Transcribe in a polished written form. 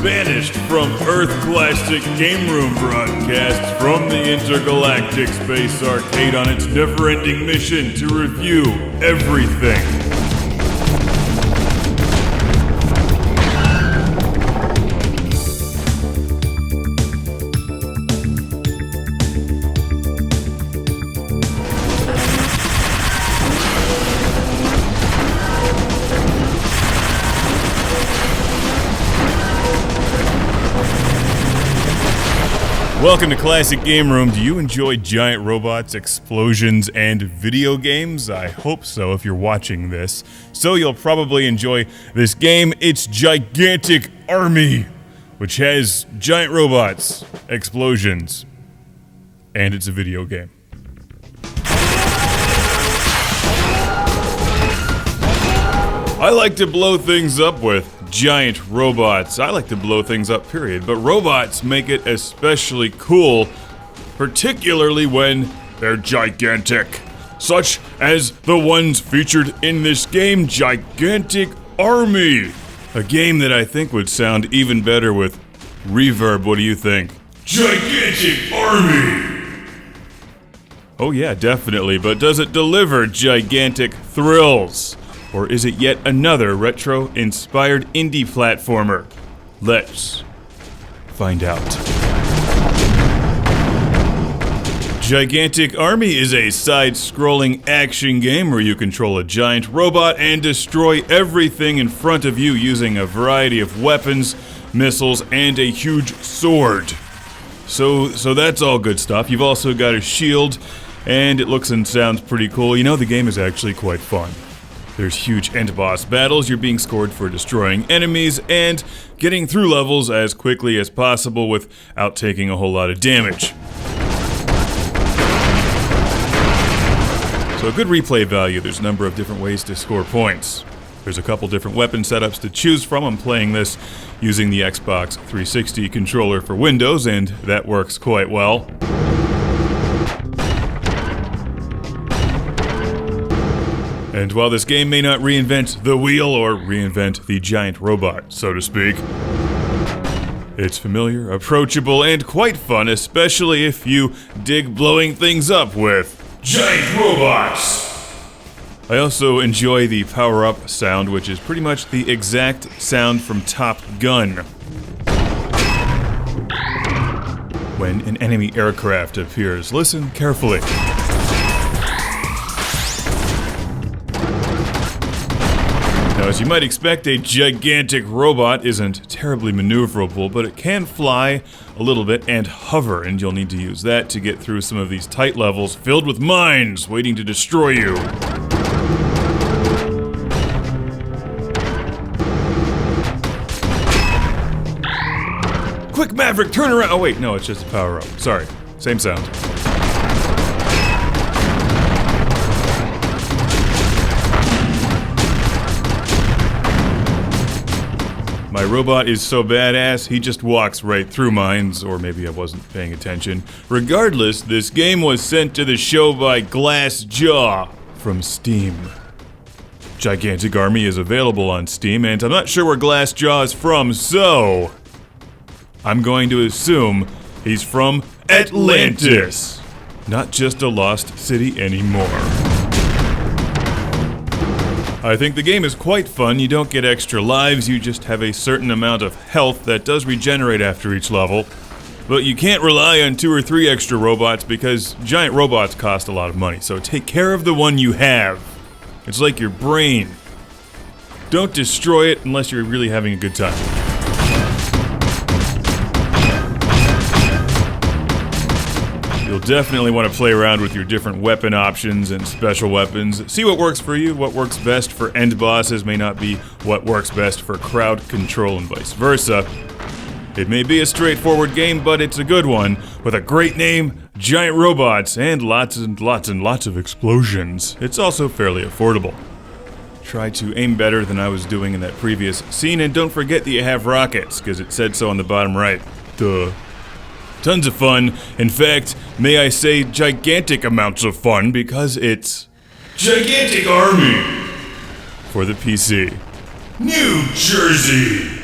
banished from Earth Classic Game Room broadcasts from the Intergalactic Space Arcade on its never-ending mission to review everything. Welcome to Classic Game Room. Do you enjoy giant robots, explosions, and video games? I hope so if you're watching this. So you'll probably enjoy this game. It's Gigantic Army, which has giant robots, explosions, and it's a video game. I like to blow things up with giant robots. I like to blow things up, period. But robots make it especially cool, particularly when they're gigantic. Such as the ones featured in this game, Gigantic Army. A game that I think would sound even better with reverb. What do you think? Gigantic Army! Oh yeah, definitely. But does it deliver gigantic thrills? Or is it yet another retro-inspired indie platformer? Let's find out. Gigantic Army is a side-scrolling action game where you control a giant robot and destroy everything in front of you using a variety of weapons, missiles, and a huge sword. So that's all good stuff. You've also got a shield, and it looks and sounds pretty cool. You know, the game is actually quite fun. There's huge end boss battles, you're being scored for destroying enemies and getting through levels as quickly as possible without taking a whole lot of damage. So a good replay value, there's a number of different ways to score points. There's a couple different weapon setups to choose from. I'm playing this using the Xbox 360 controller for Windows, and that works quite well. And while this game may not reinvent the wheel or reinvent the giant robot, so to speak, it's familiar, approachable, and quite fun, especially if you dig blowing things up with giant robots! I also enjoy the power-up sound, which is pretty much the exact sound from Top Gun. When an enemy aircraft appears, listen carefully. Now, as you might expect, a gigantic robot isn't terribly maneuverable, but it can fly a little bit and hover, and you'll need to use that to get through some of these tight levels filled with mines waiting to destroy you. Quick, Maverick, turn around! Oh wait, no, it's just a power-up. Sorry, same sound. My robot is so badass, he just walks right through mines, or maybe I wasn't paying attention. Regardless, this game was sent to the show by Glassjaw from Steam. Gigantic Army is available on Steam, and I'm not sure where Glassjaw is from, so I'm going to assume he's from Atlantis. Not just a lost city anymore. I think the game is quite fun. You don't get extra lives, you just have a certain amount of health that does regenerate after each level. But you can't rely on 2 or 3 extra robots because giant robots cost a lot of money, so take care of the one you have. It's like your brain. Don't destroy it unless you're really having a good time. You'll definitely want to play around with your different weapon options and special weapons. See what works for you. What works best for end bosses may not be what works best for crowd control and vice versa. It may be a straightforward game, but it's a good one, with a great name, giant robots, and lots of explosions. It's also fairly affordable. Try to aim better than I was doing in that previous scene, and don't forget that you have rockets, because it said so on the bottom right. Duh. Tons of fun. In fact, may I say gigantic amounts of fun, because it's Gigantic Army for the PC. New Jersey!